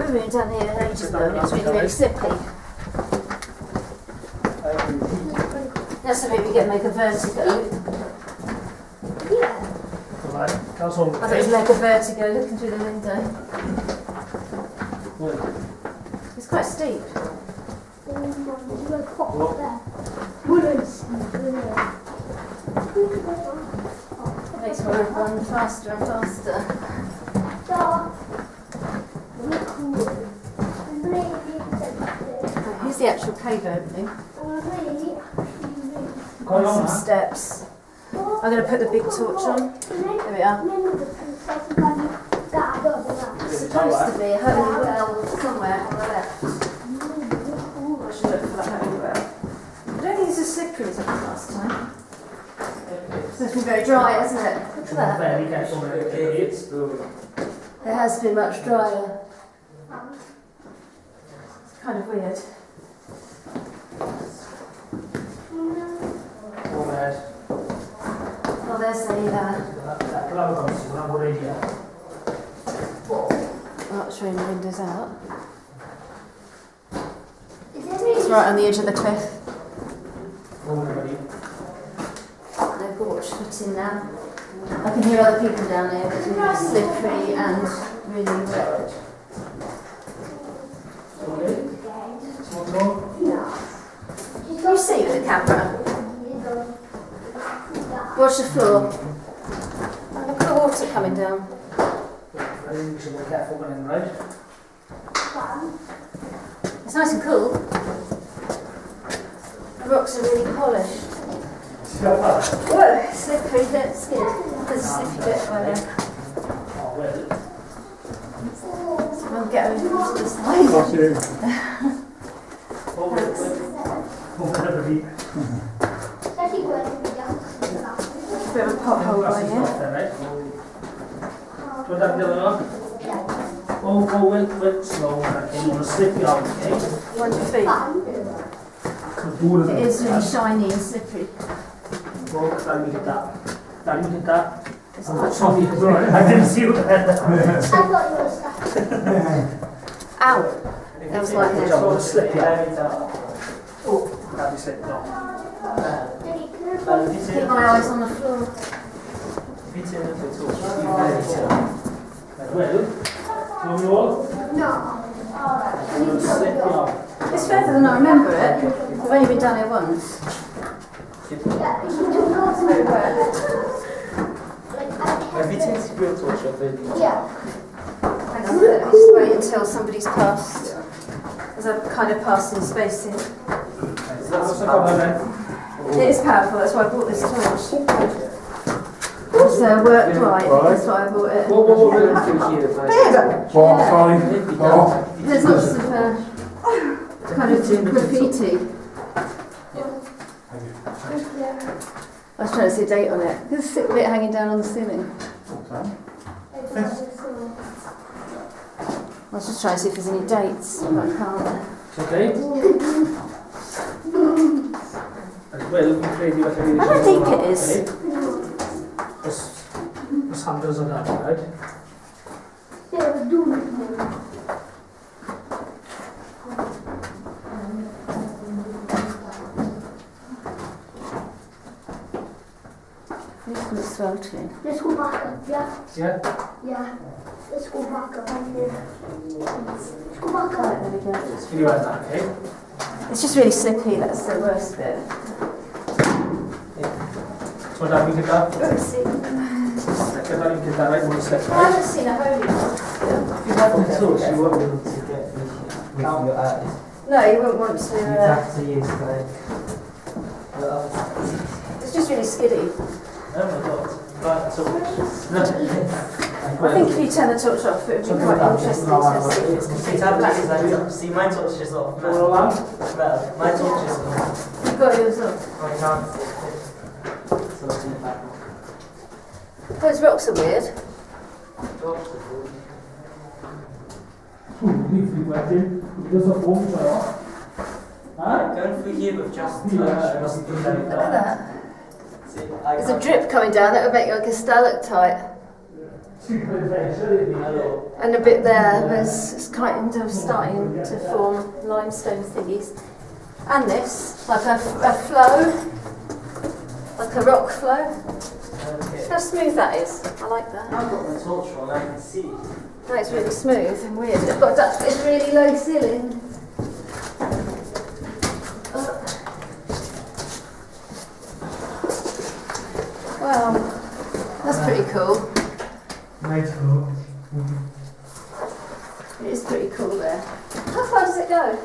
remember being down here ages ago and it was really, really slippery. That's the way we get mega vertigo. Yeah. I thought it was mega vertigo looking through the window. It's quite steep. Makes me run faster and faster. Here's the actual cave opening. Some steps. I'm going to put the big torch on. There we are. It's supposed to be a holy well somewhere on the left. I should look for that holy well. I don't think it's as slippery as it was last time. It's been very dry, hasn't it? Look at that. It has been much drier. It's kind of weird. Oh, there's the showing the windows out. It's right on the edge of the cliff. No porch fitting now. I can hear other people down there, but it's really slippery and really wet. Can you see with the camera? Watch the floor. Look at the water coming down. It's nice and cool. The rocks are really polished. Whoa, slippery, that's good. There's a slippery bit right there. So I'll get over to this side. A bit of a pothole right here. One feet. It is really shiny and slippery. It's not shiny. I didn't see you. I thought you were stuck. Ow! That was my head. Keep my eyes on the floor. No. It's further than I remember it. I've only been down here once. Yeah. Hang on, let me just wait until somebody's passed. As I'm kind of passing spacing. It is powerful, that's why I bought this torch. So worked right, that's why I bought it. There's lots of kind of graffiti. I was trying to see a date on it. There's a bit hanging down on the ceiling. I was just trying to see if there's any dates, but I can't. How deep it is? There's hundreds of that, right? This looks sweltering. Let's go back up, yeah? Yeah? Yeah. Let's go back up right here. Let's go back Right, up. there we go. Can you write that, okay? It's just really slippy, that's the worst bit. So that we get that? Let's see. Get that, you get that right, one step, I right? haven't seen a holy one. If you have the tools, you won't be able to get with your eyes. No, you won't want to. You have to use like. It's just really skiddy. Oh my god. Right, so. I think if you turn the torch off, it would be quite interesting to see if it's completely See, my torch is off. All around? Metal. My torch is off. You've got yours off. I can't see it. So it's in the back. Those rocks are weird. Going through here with just touch must be very Look at bad. that. There's a drip coming down that would make it like a stalactite. And a bit there, it's kind of starting to form limestone thingies. And this, like a flow, like a rock flow. Okay. How smooth that is. I like that. I've got my torch on, I can see. That is really smooth and weird. It's really low ceiling. Wow, that's pretty cool. Nice cool. It is pretty cool there. How far does it go?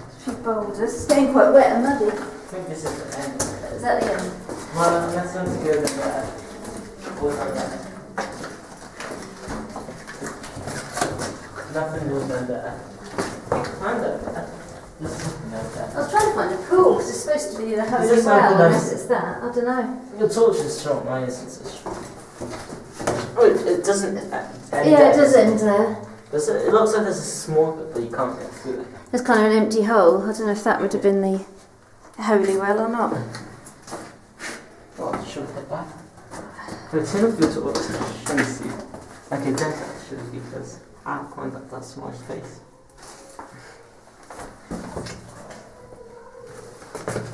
A few boulders. It's getting quite wet and muddy. I think this is the end. Is that the end? Well, that's going to go there. Nothing was in there. Kind of. There's something like that. I was trying to find a pool because it's supposed to be the holy this well, something unless that's- it's that. I don't know. Your torch is strong, mine isn't so strong. Oh, it doesn't end Yeah, there. it does end there. It looks like there's a small bit, but you can't get through it. There's kind of an empty hole. I don't know if that would have been the holy well or not. Well, should we head back? The tin of your torch, let me see. Okay, then actually, because I can't get that small face.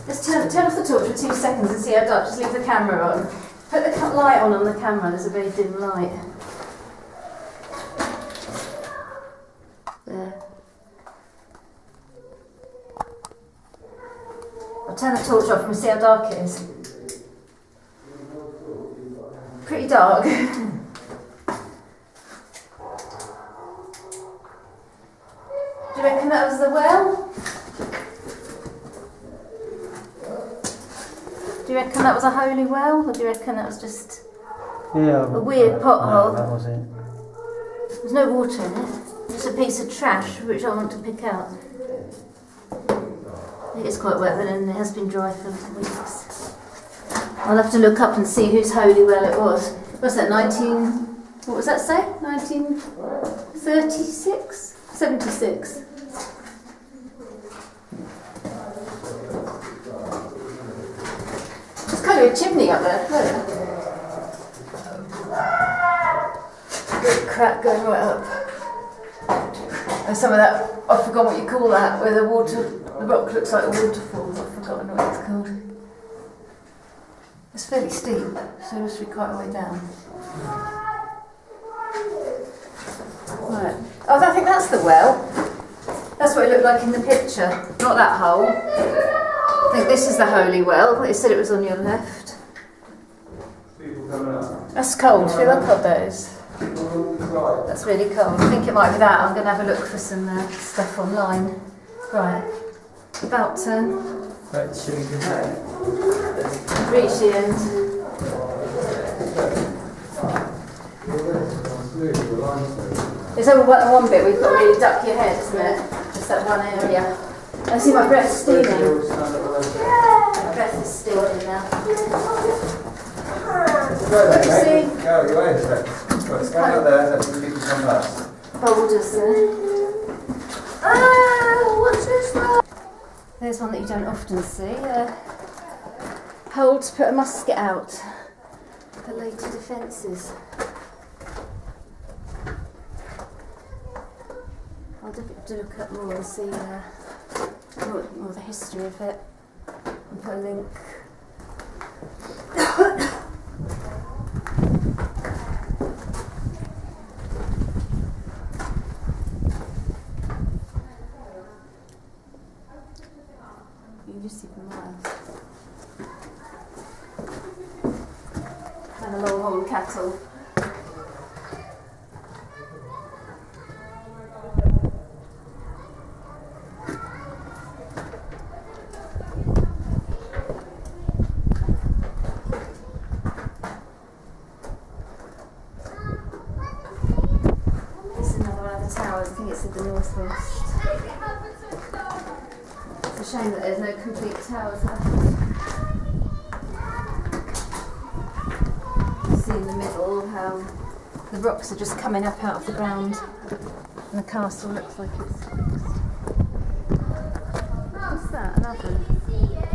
Let's turn off the torch for 2 seconds and see how dark. Just leave the camera on. Put the light on the camera. There's a very dim light. There. I'll turn the torch off and we'll see how dark it is. Pretty dark. Do you reckon that was the well? Do you reckon that was a holy well, or do you reckon that was just Yeah. a weird pothole? That was it. There's no water in it. Just a piece of trash which I want to pick out. It is quite wet, but then it has been dry for weeks. I'll have to look up and see whose holy well it was. What's that, what was that say? 1936? 76. There's kind of a chimney up there. Look. Big crack going right up. And some of that, I've forgotten what you call that, where the rock looks like a waterfall. I've forgotten what it's called. It's fairly steep, so it must be quite a way down. Right. Oh, I think that's the well. That's what it looked like in the picture, not that hole. I think this is the holy well. It said it was on your left. That's cold. Feel how cold that is. That's really cold. I think it might be that. I'm going to have a look for some stuff online. Right. About turn. Right, should we go back? Reach the end. There's only one bit where you've got to really duck your head, isn't it? Just that one area. I see my breath steaming. My breath is steaming now. What do you see? Go, you're right. Let's go out there, let the people come past. Boulders there. Ah, what's this one? There's one that you don't often see. Hole to put a musket out for later defences. I'll have to look up more and see more the history of it and put a link. You can just see from miles. And a long horn cattle. This is another one of the towers. I think it's in the northwest. It's a shame that there's no complete towers left. You see in the middle how the rocks are just coming up out of the ground and the castle looks like it's What's that? An oven? Yeah.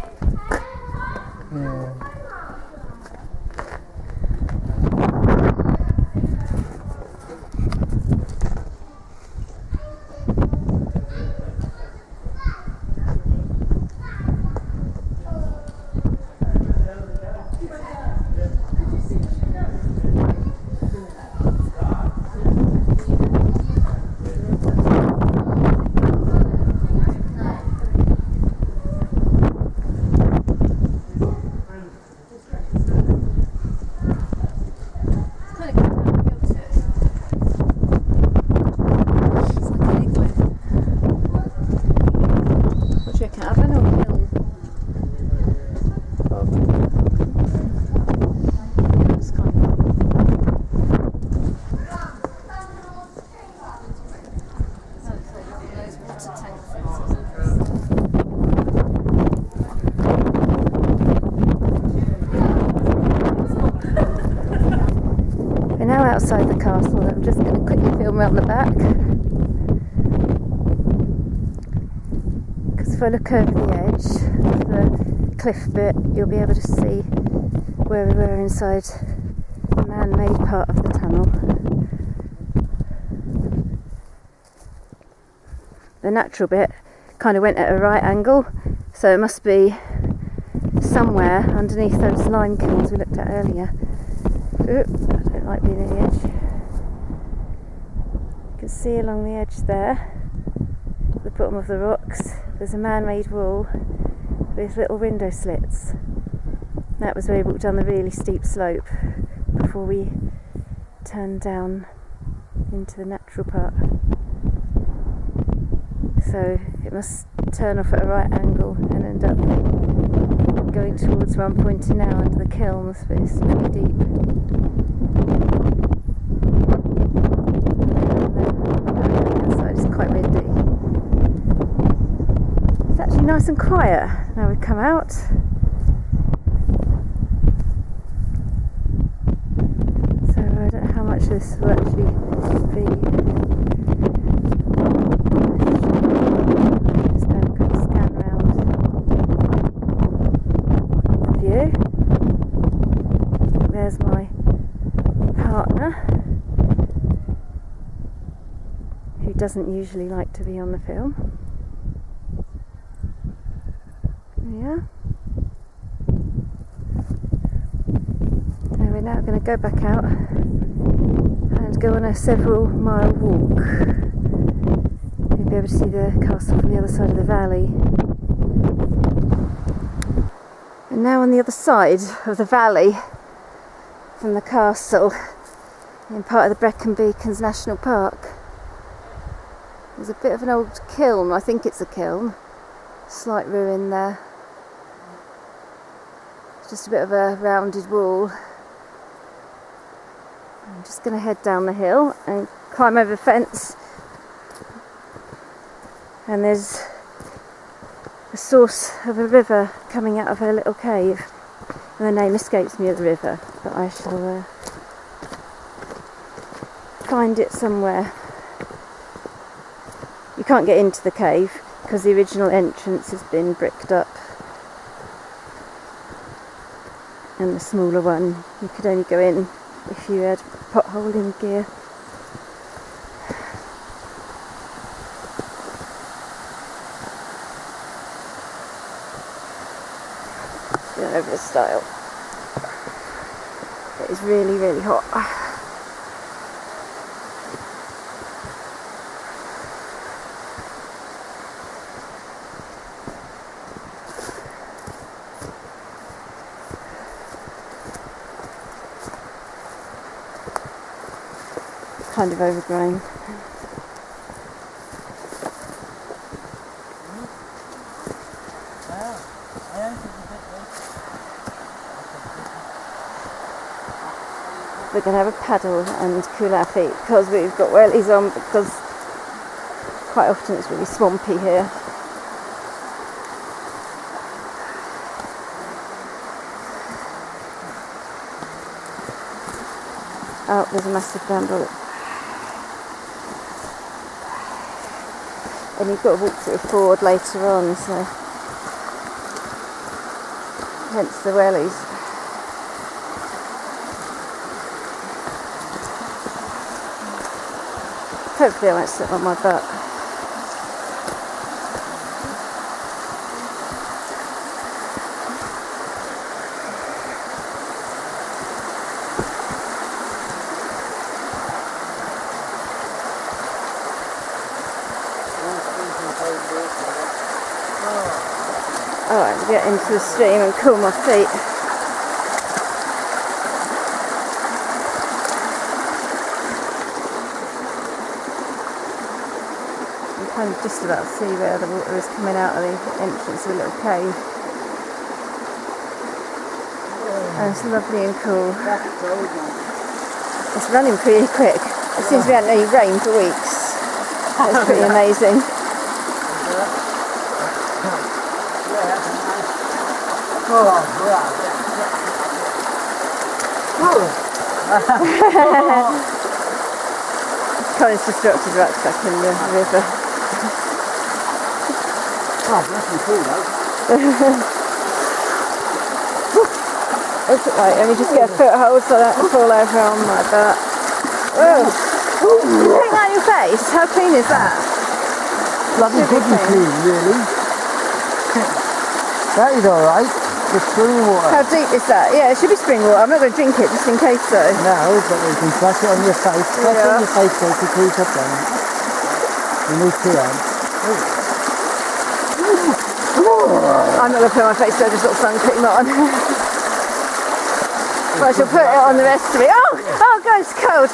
We're now outside the castle. I'm just going to quickly film around the back. Because if I look over the edge of the cliff bit, you'll be able to see where we were inside the man-made part of the tunnel. The natural bit kind of went at a right angle, so it must be somewhere underneath those lime kilns we looked at earlier. Oop, I don't like being at the edge. You can see along the edge there, at the bottom of the rocks, there's a man-made wall with little window slits. That was where we walked down the really steep slope before we turned down into the natural part. So it must turn off at a right angle and end up going towards where I'm pointing now under the kilns, but it's pretty deep. The side is quite windy. It's actually nice and quiet now we've come out. So I don't know how much this will actually be. There's my partner, who doesn't usually like to be on the film. Yeah. And we're now going to go back out and go on a several mile walk. You'll be able to see the castle from the other side of the valley. And now on the other side of the valley from the castle, in part of the Brecon Beacons National Park, there's a bit of an old kiln. I think it's a kiln. Slight ruin there. It's just a bit of a rounded wall. I'm just going to head down the hill and climb over the fence. And there's a source of a river coming out of a little cave, and the name escapes me of the river, but I shall find it somewhere. You can't get into the cave because the original entrance has been bricked up, and the smaller one you could only go in if you had potholing gear. Over the style. It is really, really hot. Kind of overgrown. We're going to have a paddle and cool our feet because we've got wellies on, because quite often it's really swampy here. Oh, there's a massive bramble. And you've got to walk through a ford later on, so hence the wellies. Hopefully I won't slip on my butt. Alright, to get into the stream and cool my feet. You can just about see where the water is coming out of the entrance of a little cave. And it's lovely and cool. It's running pretty quick. It seems we haven't had any rain for weeks. That's pretty amazing. Colin's just dropped his rucksack in the river. What's it like? Let me just get a foothold so that I fall over on my butt. Whoa! You think that on your face? How clean is that? Bloody good and clean, really. That is alright. The spring water. How deep is that? Yeah, it should be spring water. I'm not going to drink it just in case though. No, but you can flash it on your face. Flash it on your face so you can up then. You need two hands. I'm not going to put it on my face so I just got sun cream on. But I shall put it on the rest of it. Oh God, it's cold.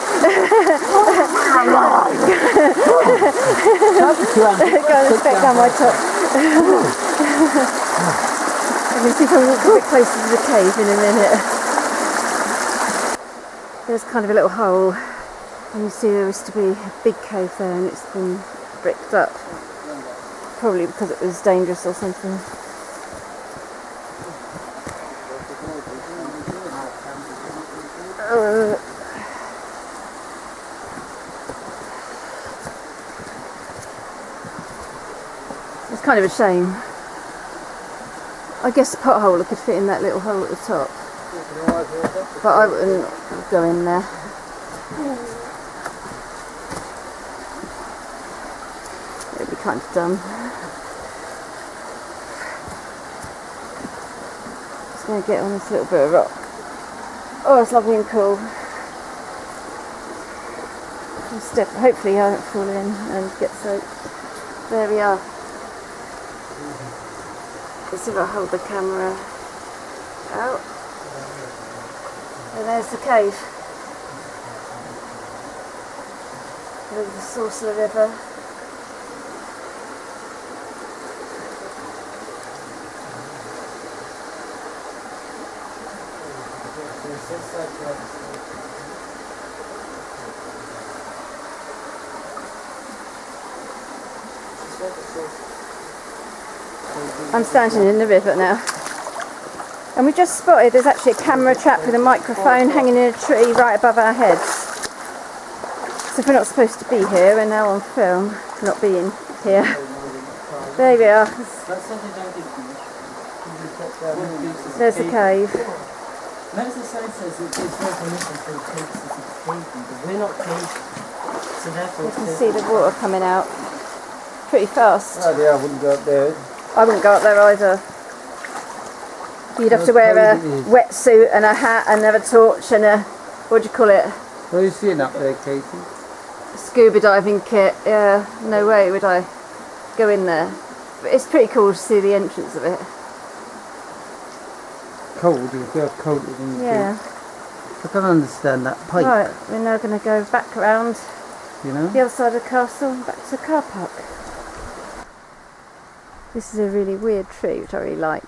Go and inspect down my top. I can see if I walk a bit closer to the cave in a minute. There's kind of a little hole, and you see there used to be a big cave there, and it's been bricked up. Probably because it was dangerous or something. It's kind of a shame. I guess a potholder could fit in that little hole at the top, but I wouldn't go in there. It would be kind of dumb. Just going to get on this little bit of rock. Oh, it's lovely and cool. Step. Hopefully I don't fall in and get soaked. There we are. Let's see if I hold the camera out. And there's the cave. There's the source of the river. I'm standing in the river now, and we just spotted there's actually a camera trap with a microphone hanging in a tree right above our heads. So if we're not supposed to be here, we're now on film for not being here. There we are. There's the cave. Notice the sign says it gives no permission for the cave to be caving, but we're not caving, so therefore You can see the water coming out pretty fast. Oh yeah, I wouldn't go up there. I wouldn't go up there either. You'd have to wear a wetsuit and a hat and have a torch and a, what do you call it? What are you seeing up there, Katie? Scuba diving kit. Yeah, no way would I go in there. But it's pretty cool to see the entrance of it. Cold, you feel cold in Yeah. I don't understand that pipe. Right, we're now going to go back around You know? the other side of the castle and back to the car park. This is a really weird tree which I really like.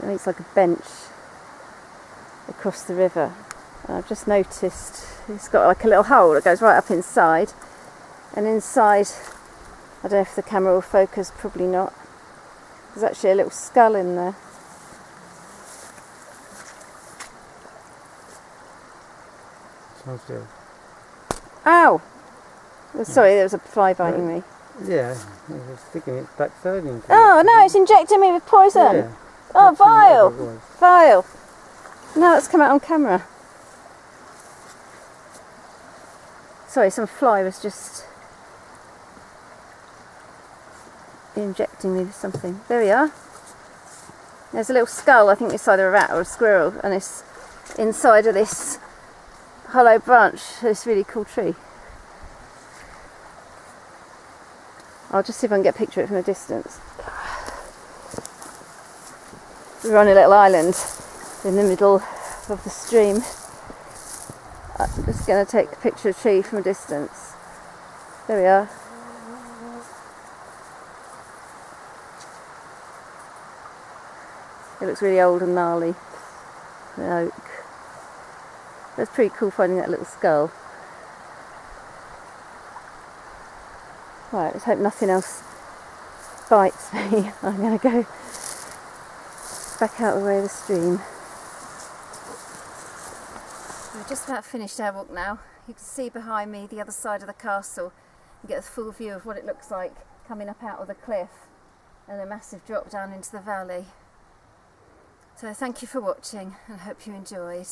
It looks like a bench across the river. And I've just noticed it's got like a little hole that goes right up inside. And inside, I don't know if the camera will focus, probably not. There's actually a little skull in there. Sounds good. Ow! Sorry, there was a fly biting me. Yeah, it's sticking its backside into Oh no, it's injecting me with poison! Yeah. Oh, Vile! Whatever it was. Vile! Now it's come out on camera. Sorry, some fly was just injecting me with something. There we are. There's a little skull, I think it's either a rat or a squirrel, and it's inside of this hollow branch of this really cool tree. I'll just see if I can get a picture of it from a distance. We're on a little island in the middle of the stream. I'm just going to take a picture of the tree from a distance. There we are. It looks really old and gnarly. An oak. That's pretty cool finding that little skull. Right, let's hope nothing else bites me. I'm going to go back out the way of the stream. We're just about finished our walk now. You can see behind me the other side of the castle and get a full view of what it looks like coming up out of the cliff and a massive drop down into the valley. So thank you for watching and hope you enjoyed.